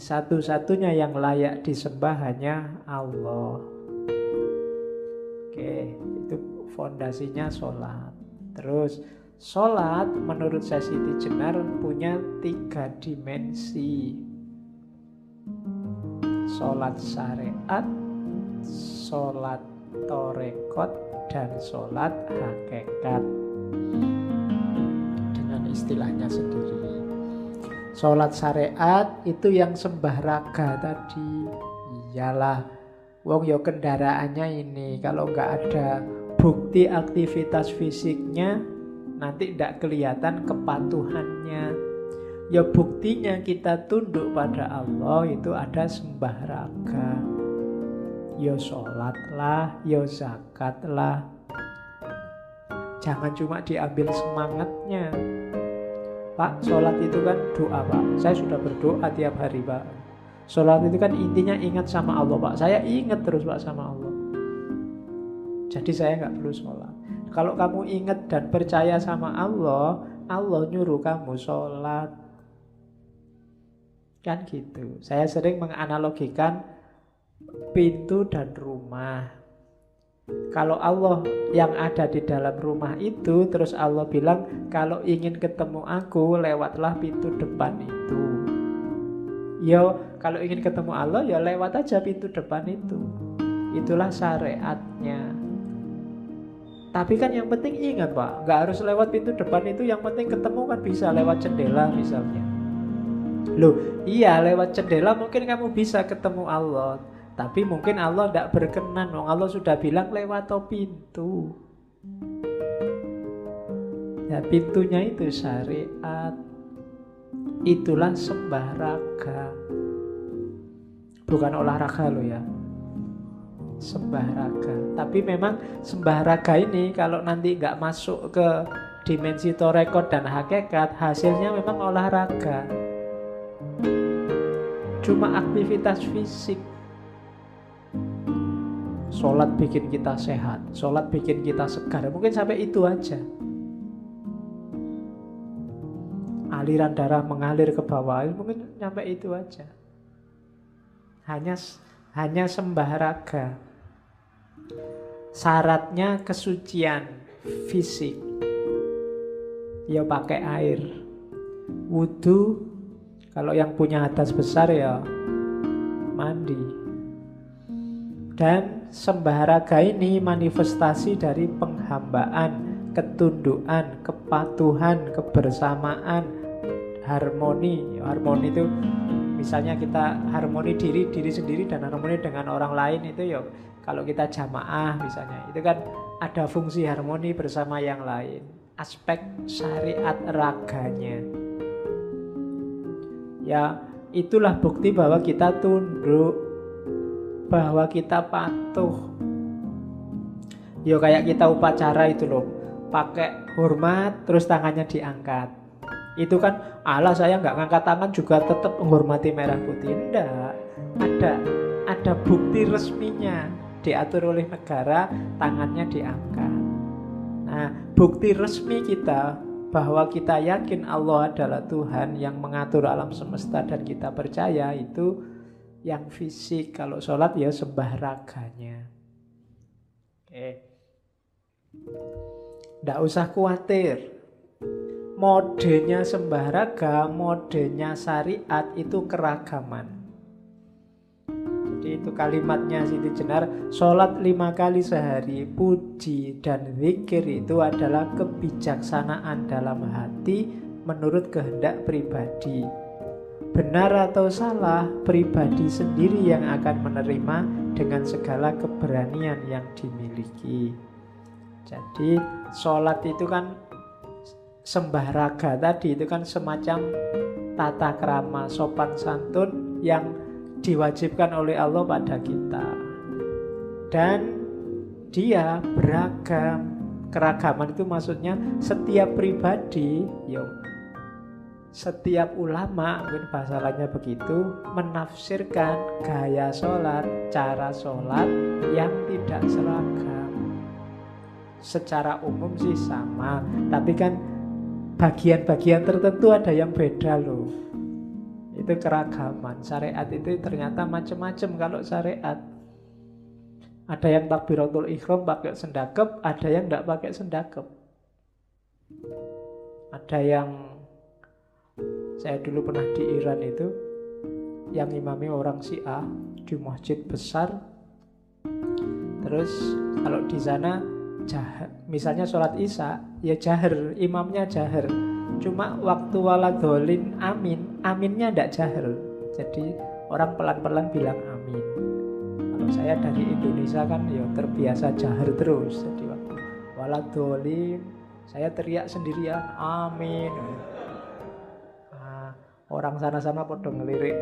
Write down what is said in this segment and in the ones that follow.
Satu-satunya yang layak disembah hanya Allah. Oke, itu fondasinya sholat. Terus sholat menurut Siti Jenar punya 3 dimensi. Sholat syariat, sholat torekot, dan sholat hakikat. Dengan istilahnya sendiri. Sholat syariat itu yang sembah raga tadi. Iyalah, wong yo kendaraannya ini. Kalau nggak ada bukti aktivitas fisiknya, nanti tidak kelihatan kepatuhannya. Ya buktinya kita tunduk pada Allah itu ada sembah raga. Ya sholat lah, ya zakat lah. Jangan cuma diambil semangatnya. Pak, sholat itu kan doa Pak. Saya sudah berdoa tiap hari Pak. Sholat itu kan intinya ingat sama Allah Pak. Saya ingat terus Pak sama Allah. Jadi saya nggak perlu sholat. Kalau kamu ingat dan percaya sama Allah, Allah nyuruh kamu sholat. Kan gitu. Saya sering menganalogikan pintu dan rumah. Kalau Allah yang ada di dalam rumah itu, terus Allah bilang, kalau ingin ketemu aku, lewatlah pintu depan itu. Yo, kalau ingin ketemu Allah, ya lewat aja pintu depan itu. Itulah syariatnya. Tapi kan yang penting ingat Pak, gak harus lewat pintu depan itu. Yang penting ketemu kan bisa lewat jendela misalnya. Loh, iya lewat jendela mungkin kamu bisa ketemu Allah. Tapi mungkin Allah tidak berkenan. Allah sudah bilang lewat pintu. Ya pintunya itu syariat. Itulah sembah raga. Bukan olahraga loh ya. Sembah raga. Tapi memang sembah raga ini kalau nanti nggak masuk ke dimensi torekot dan hakikat, hasilnya memang olahraga. Cuma aktivitas fisik. Sholat bikin kita sehat, sholat bikin kita segar. Mungkin sampai itu aja. Aliran darah mengalir ke bawah, mungkin sampai itu aja. Hanya sembah raga. Syaratnya kesucian fisik. Ya pakai air. Wudu, kalau yang punya hadas besar ya mandi. Dan sembah raga ini manifestasi dari penghambaan, ketundukan, kepatuhan, kebersamaan, harmoni. Harmoni itu misalnya kita harmoni diri sendiri dan harmoni dengan orang lain itu ya kalau kita jamaah misalnya itu kan ada fungsi harmoni bersama yang lain. Aspek syariat raganya. Ya itulah bukti bahwa kita tunduk, bahwa kita patuh. Yo kayak kita upacara itu loh, pakai hormat terus tangannya diangkat. Itu kan Allah saya nggak ngangkat tangan juga tetap menghormati merah putih. Enggak, ada bukti resminya diatur oleh negara, tangannya diangkat. Nah bukti resmi kita bahwa kita yakin Allah adalah Tuhan yang mengatur alam semesta dan kita percaya itu yang fisik. Kalau sholat ya sembah raganya. Nggak usah khawatir. Modenya sembah raga, modenya syariat itu keragaman. Jadi itu kalimatnya Siti Jenar, sholat 5 kali sehari, puji dan zikir itu adalah kebijaksanaan dalam hati menurut kehendak pribadi. Benar atau salah, pribadi sendiri yang akan menerima dengan segala keberanian yang dimiliki. Jadi sholat itu kan sembah raga tadi itu kan semacam tata krama sopan santun yang diwajibkan oleh Allah pada kita. Dan dia beragam. Keragaman itu maksudnya setiap pribadi, setiap ulama, mungkin bahasa lainnya begitu, menafsirkan gaya sholat, cara sholat yang tidak seragam. Secara umum sih sama, tapi kan bagian-bagian tertentu ada yang beda loh. Itu itu keragaman. Syariat itu ternyata macam-macam kalau syariat. Ada yang takbiratul ihram pakai sendakep, ada yang tidak pakai sendakep. Ada yang, saya dulu pernah di Iran itu, yang imami orang Syiah di masjid besar. Terus kalau di sana misalnya sholat isya ya jahar, imamnya jahar. Cuma waktu waladholin amin, aminnya tidak jahar. Jadi orang pelan-pelan bilang amin. Kalau saya dari Indonesia kan ya terbiasa jahar terus. Jadi waktu waladholin saya teriak sendirian amin. Orang sana-sana podo ngelirik.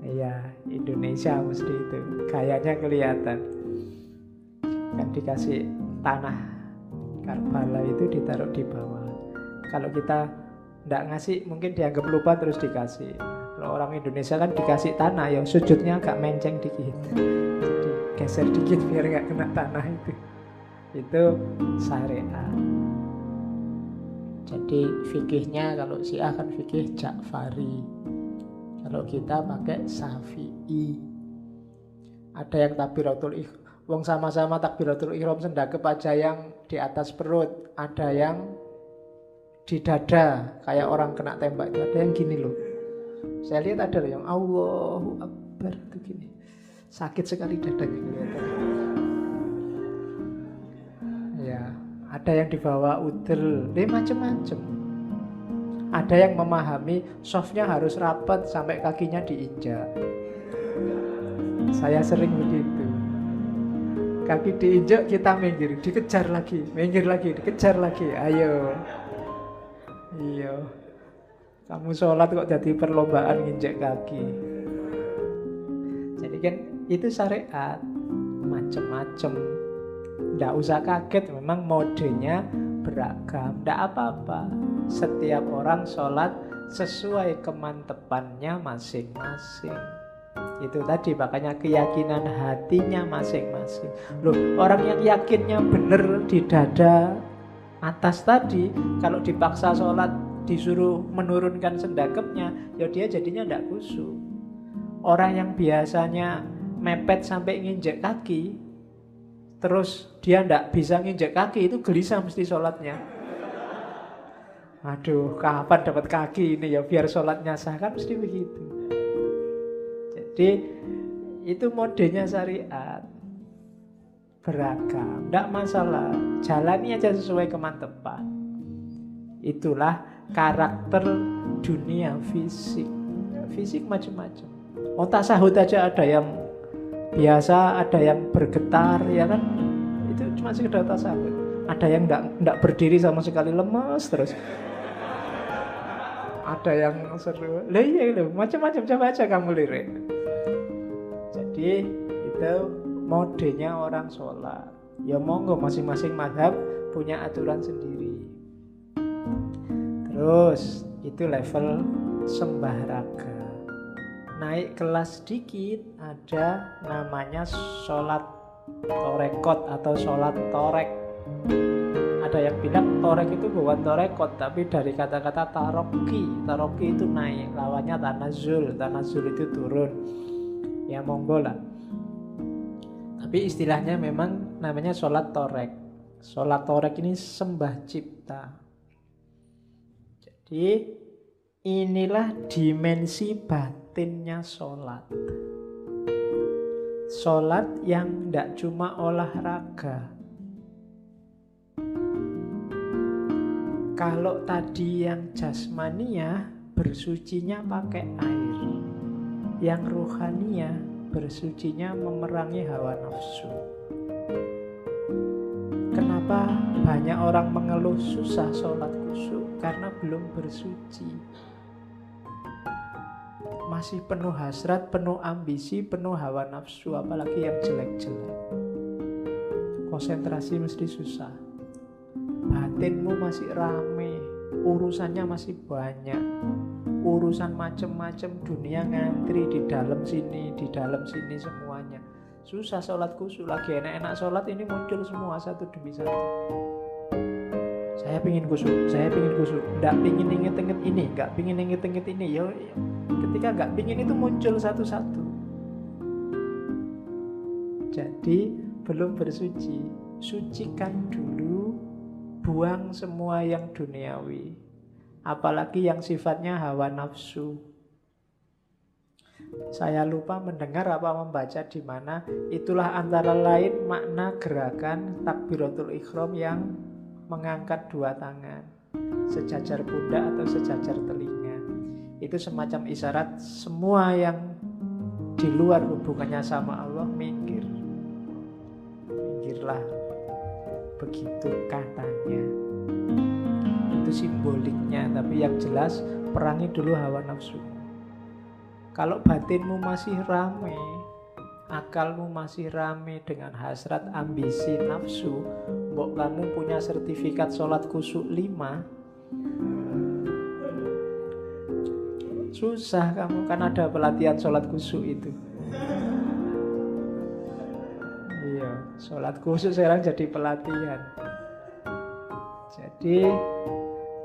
Iya, Indonesia mesti itu. Kayaknya kelihatan. Kan dikasih tanah Karbala itu ditaruh di bawah. Kalau kita tidak ngasih mungkin dianggap lupa terus dikasih. Kalau orang Indonesia kan dikasih tanah ya sujudnya agak menceng dikit. Jadi geser dikit biar nggak kena tanah itu. Itu syariat. Jadi fikihnya kalau Syiah kan fikih Ja'fari. Kalau kita pakai Syafi'i. Ada yang takbiratul ihram, wong sama-sama takbiratul ihram sendakep aja yang di atas perut, ada yang di dada kayak orang kena tembak itu, ada yang gini loh. Saya lihat ada loh yang Allahu Akbar itu gini. Sakit sekali dadanya kelihatan. Ya. Ada yang dibawa udel, macam-macam. Ada yang memahami softnya harus rapat sampai kakinya diinjak. Saya sering begitu. Kaki diinjak kita minggir, dikejar lagi, minggir lagi, dikejar lagi. Ayo. Iya. Kamu sholat kok jadi perlombaan nginjek kaki. Jadi kan itu syariat macam-macam. Tidak usah kaget, memang modenya beragam. Tidak apa-apa. Setiap orang sholat sesuai kemantepannya masing-masing. Itu tadi makanya keyakinan hatinya masing-masing. Loh, orang yang yakinnya benar di dada atas tadi, kalau dipaksa sholat disuruh menurunkan sendakepnya, ya dia jadinya tidak khusyuk. Orang yang biasanya mepet sampai nginjek kaki, terus dia tidak bisa nginjek kaki, itu gelisah mesti sholatnya. Aduh, kapan dapat kaki ini ya biar sholatnya sah, kan mesti begitu. Jadi itu modenya syariat. Beragam, tidak masalah. Jalani aja sesuai kemantepan. Itulah karakter dunia fisik. Fisik macam-macam. Oh, tasahud aja ada yang biasa, ada yang bergetar, ya kan? Itu cuma sekedar tasawuf. Ada yang enggak berdiri sama sekali, lemas terus. Ada yang seru. Lah iya lho, macam-macam, coba aja kamu lirik. Jadi itu modenya orang sholat. Ya monggo, masing-masing mazhab punya aturan sendiri. Terus itu level sembah raga. Naik kelas dikit ada namanya sholat torekot atau sholat torek. Ada yang bilang torek itu bukan torekot, tapi dari kata-kata taroki. Taroki itu naik, lawannya tanazul. Tanazul itu turun. Ya monggo lah. Tapi istilahnya memang namanya sholat torek. Sholat torek ini sembah cipta. Jadi inilah dimensi batinnya sholat. Sholat yang tidak cuma olahraga. Kalau tadi yang jasmania bersucinya pakai air, yang ruhania bersucinya memerangi hawa nafsu. Kenapa banyak orang mengeluh susah sholat khusyuk? Karena belum bersuci. Masih penuh hasrat, penuh ambisi, penuh hawa nafsu, apalagi yang jelek-jelek. Konsentrasi mesti susah. Batinmu masih rame, urusannya masih banyak. Urusan macam-macam, dunia ngantri di dalam sini semuanya. Susah sholat khusyuk. Lagi enak-enak sholat ini muncul semua satu demi satu. Saya saya pingin kusuk, nggak pingin inget-inget ini, nggak pingin inget-inget ini. Ya, ketika nggak pingin itu muncul satu-satu. Jadi belum bersuci, sucikan dulu, buang semua yang duniawi, apalagi yang sifatnya hawa nafsu. Saya lupa mendengar apa membaca di mana, itulah antara lain makna gerakan takbiratul ihram yang mengangkat dua tangan sejajar pundak atau sejajar telinga. Itu semacam isyarat semua yang di luar hubungannya sama Allah minggir. Minggirlah. Begitu katanya. Itu simboliknya, tapi yang jelas perangi dulu hawa nafsu. Kalau batinmu masih rame, akalmu masih rame dengan hasrat, ambisi, nafsu, mbok kamu punya sertifikat sholat khusyuk 5, susah kamu, kan ada pelatihan sholat khusyuk itu. Iya, sholat khusyuk sekarang jadi pelatihan. Jadi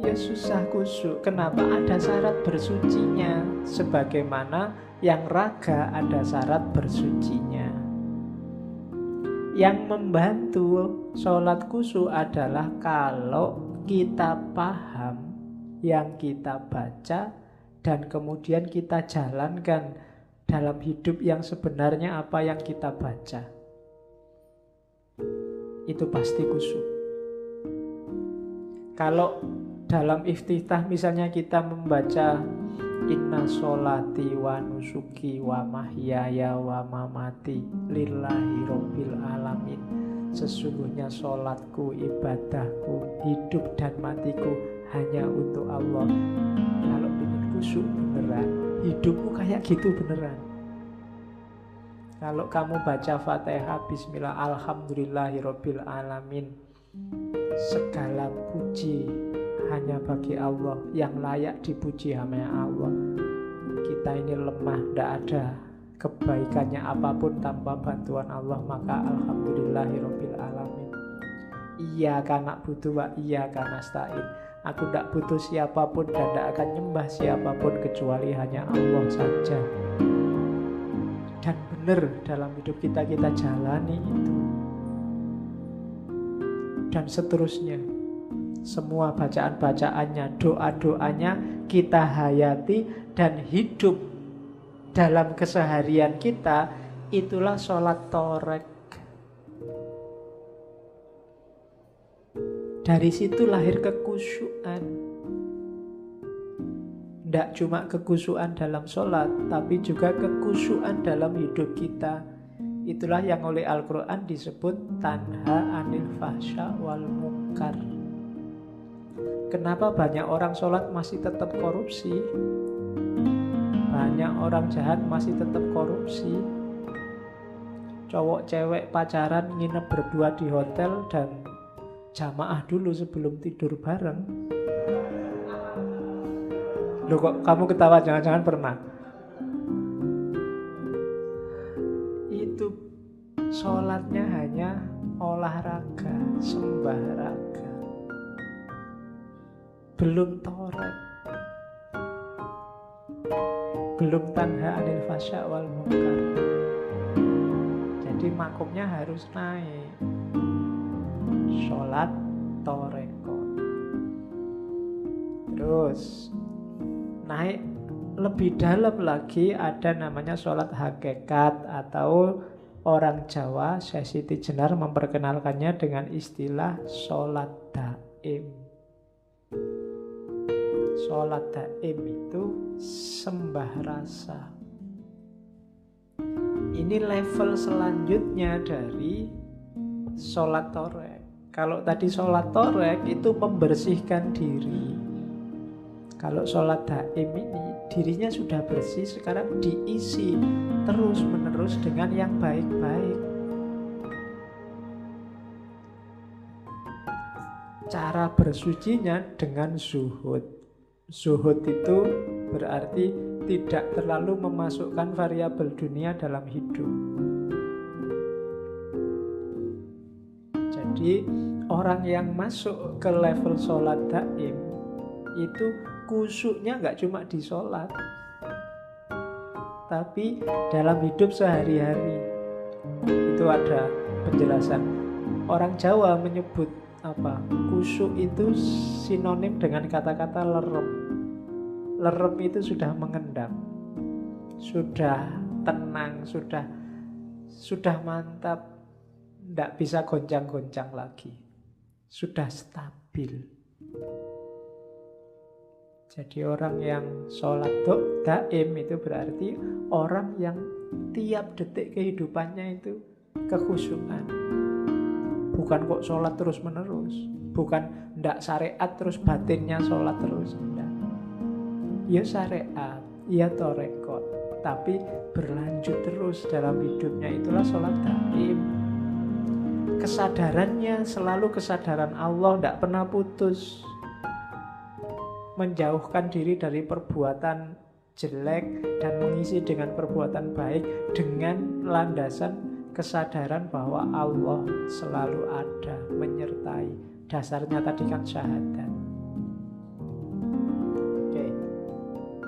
ya susah khusyuk. Kenapa? Ada syarat bersucinya. Sebagaimana yang raga ada syarat bersucinya. Yang membantu sholat khusyuk adalah kalau kita paham yang kita baca dan kemudian kita jalankan dalam hidup yang sebenarnya apa yang kita baca. Itu pasti khusyuk. Kalau dalam iftitah misalnya kita membaca inna sholati wa nusuki wa mahyaya wa mamati lillahi rabbil alamin. Sesungguhnya sholatku, ibadahku, hidup dan matiku hanya untuk Allah. Kalau ingin khusyuk beneran, hidupmu kayak gitu beneran. Kalau kamu baca Fatihah bismillah alhamdulillahi rabbil alamin, segala puji hanya bagi Allah, yang layak dipuji hanya Allah. Kita ini lemah, tidak ada kebaikannya apapun tanpa bantuan Allah, maka alhamdulillahirabbil alamin. Iyyaka na'budu wa iyyaka nasta'in. Aku tidak butuh siapapun dan tidak akan nyembah siapapun kecuali hanya Allah saja. Dan benar dalam hidup kita jalani itu. Dan seterusnya. Semua bacaan-bacaannya, doa-doanya kita hayati dan hidup dalam keseharian kita. Itulah sholat torek. Dari situ lahir kekhusyuan. Tidak cuma kekhusyuan dalam sholat, tapi juga kekhusyuan dalam hidup kita. Itulah yang oleh Al-Quran disebut tanha anil fahsya wal munkar. Kenapa banyak orang sholat masih tetap korupsi? Banyak orang jahat masih tetap korupsi. Cowok cewek pacaran nginep berdua di hotel dan jamaah dulu sebelum tidur bareng. Loh kok kamu ketawa, jangan-jangan pernah? Itu sholatnya hanya olahraga, sembah raga. Belum torek, belum tanha anil fasya wal munkar. Jadi makomnya harus naik. Sholat torekot. Terus naik lebih dalam lagi, ada namanya sholat hakikat, atau orang Jawa Syekh Siti Jenar memperkenalkannya dengan istilah sholat daim. Sholat daim itu sembah rasa. Ini level selanjutnya dari sholat torek. Kalau tadi sholat torek itu membersihkan diri. Kalau sholat daim ini dirinya sudah bersih, sekarang diisi terus menerus dengan yang baik-baik. Cara bersucinya dengan zuhud. Zuhud itu berarti tidak terlalu memasukkan variabel dunia dalam hidup. Jadi orang yang masuk ke level sholat daim itu khusyuknya nggak cuma di sholat, tapi dalam hidup sehari-hari. Itu ada penjelasan. Orang Jawa menyebut apa? Khusyuk itu sinonim dengan kata-kata lerem. Lerem itu sudah mengendap, sudah tenang, sudah mantap, tidak bisa goncang-goncang lagi, sudah stabil. Jadi orang yang sholat daim itu berarti orang yang tiap detik kehidupannya itu kekhusyukan. Bukan kok sholat terus menerus, bukan ndak syariat terus batinnya sholat terus, enggak. Ya syariat, ya torekot, tapi berlanjut terus dalam hidupnya, itulah sholat daim. Kesadarannya selalu kesadaran Allah, ndak pernah putus. Menjauhkan diri dari perbuatan jelek dan mengisi dengan perbuatan baik dengan landasan kesadaran bahwa Allah selalu ada, menyertai. Dasarnya tadi kan syahadat. Oke.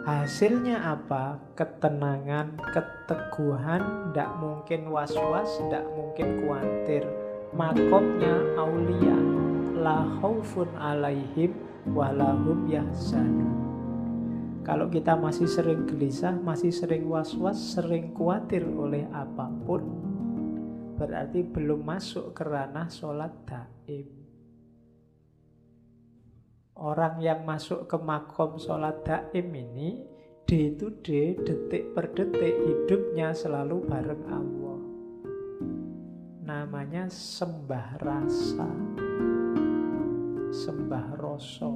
Hasilnya apa? Ketenangan, keteguhan, tidak mungkin was-was, tidak mungkin khawatir. Makomnya aulia, la khaufun alaihim walahum yahzanun. Kalau kita masih sering gelisah, masih sering was-was, sering khawatir oleh apapun, berarti belum masuk ke ranah sholat daim. Orang yang masuk ke makom sholat daim ini, day to day, detik per detik, hidupnya selalu bareng Allah. Namanya sembah rasa, sembah rasa.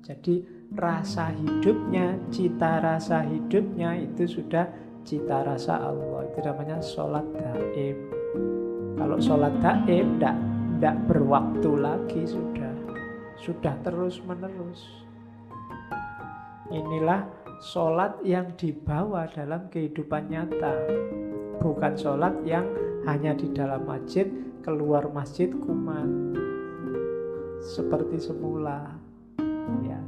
Jadi rasa hidupnya, cita rasa hidupnya itu sudah cita rasa Allah. Itu namanya sholat daim. Kalau sholat daim tidak berwaktu lagi, sudah terus menerus. Inilah sholat yang dibawa dalam kehidupan nyata, bukan sholat yang hanya di dalam masjid, keluar masjid kumat seperti semula. Ya.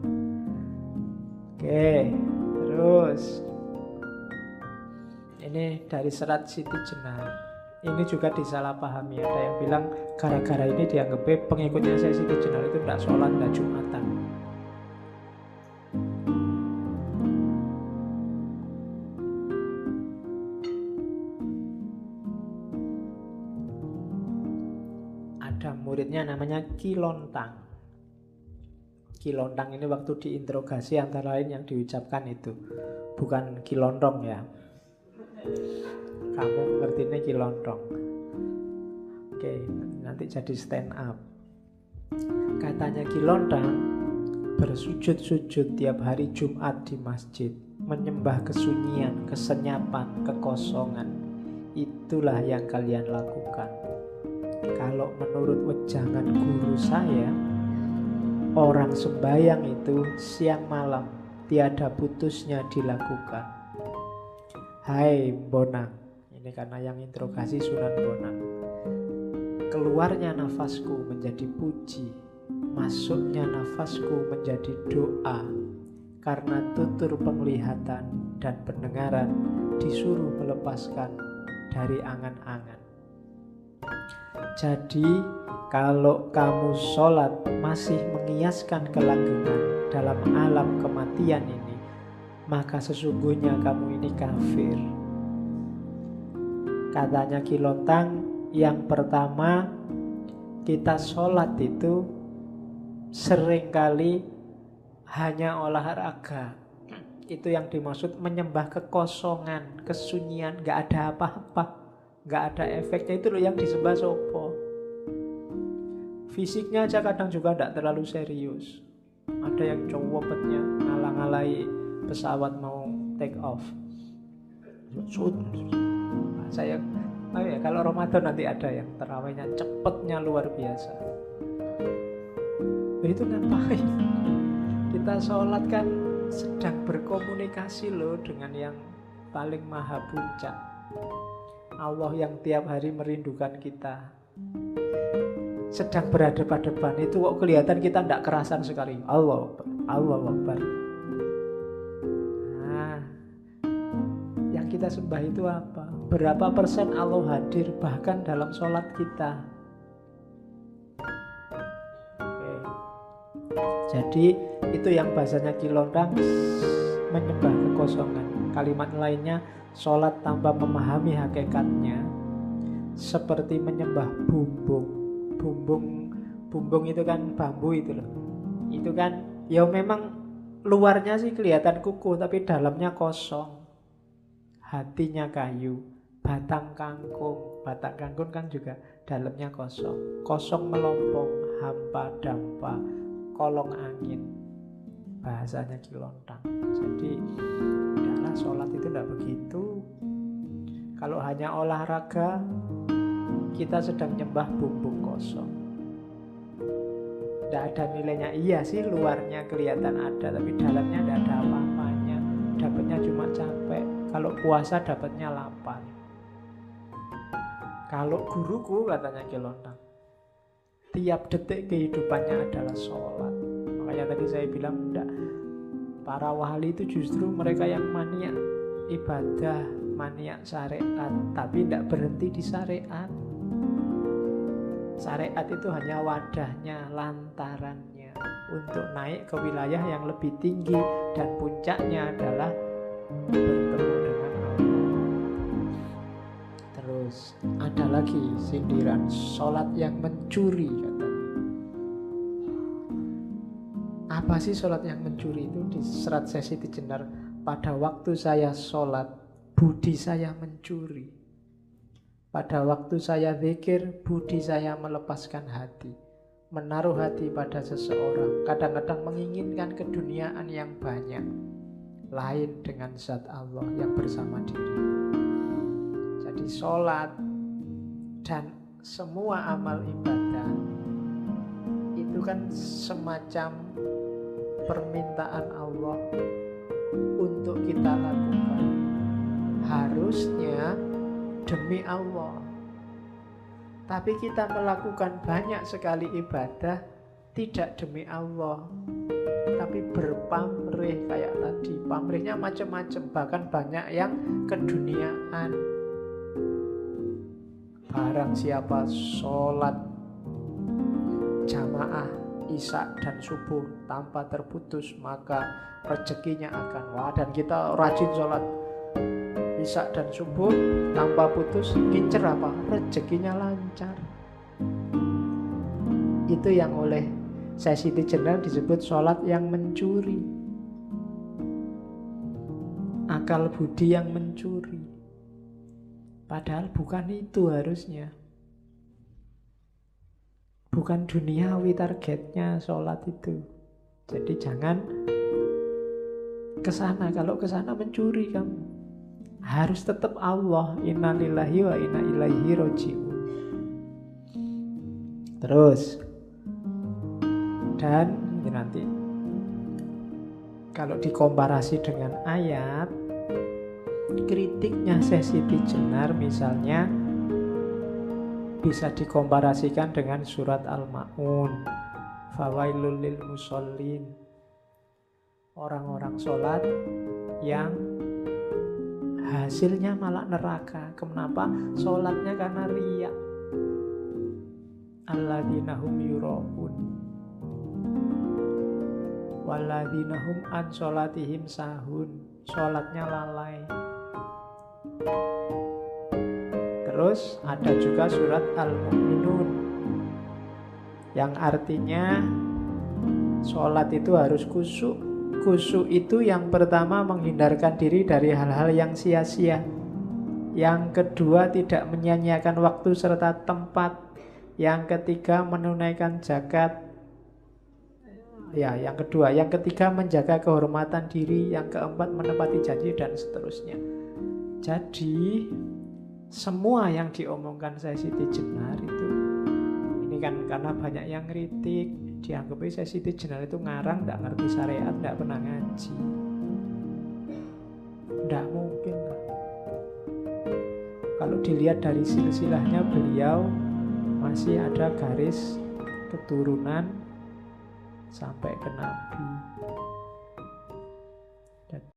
Oke, terus ini dari serat Siti Jenar. Ini juga disalahpahami. Ada yang bilang gara-gara ini dianggap pengikutnya saya Siti Jenar itu tidak sholat, tidak Jumatan. Ada muridnya namanya Ki Lontang. Ki Lontang ini waktu diinterogasi antara lain yang diucapkan itu, bukan Ki Lontong ya. Kamu ngerti ini Ki Lontong. Oke, nanti jadi stand up. Katanya Ki Lontang bersujud-sujud tiap hari Jumat di masjid, menyembah kesunyian, kesenyapan, kekosongan. Itulah yang kalian lakukan. Kalau menurut wejangan guru saya, orang sembahyang itu siang malam tiada putusnya dilakukan. Hai Bonang, ini karena yang interogasi Sunan Bonang. Keluarnya nafasku menjadi puji, masuknya nafasku menjadi doa. Karena tutur penglihatan dan pendengaran disuruh melepaskan dari angan-angan. Jadi kalau kamu sholat masih mengiaskan kelanggengan dalam alam kematian ini, maka sesungguhnya kamu ini kafir. Katanya Ki Lontang, yang pertama kita sholat itu seringkali hanya olahraga. Itu yang dimaksud menyembah kekosongan, kesunyian, gak ada apa-apa, gak ada efeknya. Itu loh yang disembah sopo. Fisiknya aja kadang juga tidak terlalu serius. Ada yang cowoknya ngalang-ngalai pesawat mau take off. Saya, kalau Ramadan nanti ada yang terawihnya cepetnya luar biasa. Itu ngapain? Kita sholat kan sedang berkomunikasi loh dengan yang paling maha puncak, Allah yang tiap hari merindukan kita. sedang berhadapan-hadapan itu kok kelihatan kita tidak kerasan sekali. Allah Akbar. Nah, yang kita sembah itu apa? Berapa persen Allah hadir bahkan dalam sholat kita? Oke. Jadi itu yang bahasanya Kilondang, menyembah kekosongan. Kalimat lainnya, sholat tanpa memahami hakikatnya seperti menyembah bumbung. Bumbung itu kan bambu itu loh. Itu kan ya memang luarnya sih kelihatan kukuh tapi dalamnya kosong. Hatinya kayu. Batang kangkung kan juga dalamnya kosong. Kosong melompong, hampa dampa, kolong angin. Bahasanya Kilondang. Jadi adalah sholat itu tidak begitu. Kalau hanya olahraga, kita sedang nyembah bumbung kosong. Tidak ada nilainya. Iya sih luarnya kelihatan ada, tapi dalamnya tidak ada apa-apanya. Dapatnya cuma capek. Kalau puasa dapatnya lapar. Kalau guruku, katanya Kilondang, tiap detik kehidupannya adalah sholat. Makanya tadi saya bilang enggak, para wali itu justru mereka yang maniak ibadah, maniak syariat, tapi tidak berhenti di syariat. Syariat itu hanya wadahnya, lantarannya untuk naik ke wilayah yang lebih tinggi, dan puncaknya adalah bertemu dengan Allah. Terus ada lagi sindiran, sholat yang mencuri katanya. Apa sih sholat yang mencuri itu? Di serat Sesi Jenar, pada waktu saya sholat, budi saya mencuri. Pada waktu saya zikir, budi saya melepaskan hati, menaruh hati pada seseorang. Kadang-kadang menginginkan keduniaan yang banyak, lain dengan zat Allah yang bersama diri. Jadi sholat dan semua amal ibadah itu kan semacam permintaan Allah untuk kita lakukan. Harusnya demi Allah. Tapi kita melakukan banyak sekali ibadah tidak demi Allah, tapi berpamrih kayak tadi. Pamrihnya macam-macam, bahkan banyak yang keduniaan. Barang siapa sholat jamaah isya dan subuh tanpa terputus, maka rezekinya akan dan kita rajin sholat isya dan subuh tanpa putus, kincer apa? Rezekinya lancar. Itu yang oleh Sesi Jenar disebut sholat yang mencuri, akal budi yang mencuri. Padahal bukan itu harusnya. Bukan duniawi targetnya sholat itu. Jadi jangan kesana. Kalau kesana mencuri kamu. Harus tetap Allah. Inna lillahi wa inna ilaihi roji'un. Terus. Dan ini nanti kalau dikomparasi dengan ayat, kritiknya Sesi Jenar misalnya bisa dikomparasikan dengan surat Al-Ma'un, fawailul lil musallin, orang-orang sholat yang hasilnya malah neraka. Kenapa? Sholatnya karena riya. Alladzina hum yura'un walladzina hum an sholatihim sahun. Sholatnya lalai. Terus ada juga surat Al-Mu'minun yang artinya sholat itu harus khusyuk. Khusyuk itu yang pertama menghindarkan diri dari hal-hal yang sia-sia. Yang kedua tidak menyia-nyiakan waktu serta tempat. Yang ketiga menunaikan zakat. Ya, yang kedua. Yang ketiga menjaga kehormatan diri. Yang keempat menepati janji dan seterusnya. Jadi semua yang diomongkan Sesi Jenar itu, ini kan karena banyak yang kritik, dianggapnya Sesi Jenar itu ngarang, tidak ngerti syariat, tidak pernah ngaji. Tidak mungkin lah. Kalau dilihat dari silsilahnya beliau, masih ada garis keturunan sampai ke Nabi.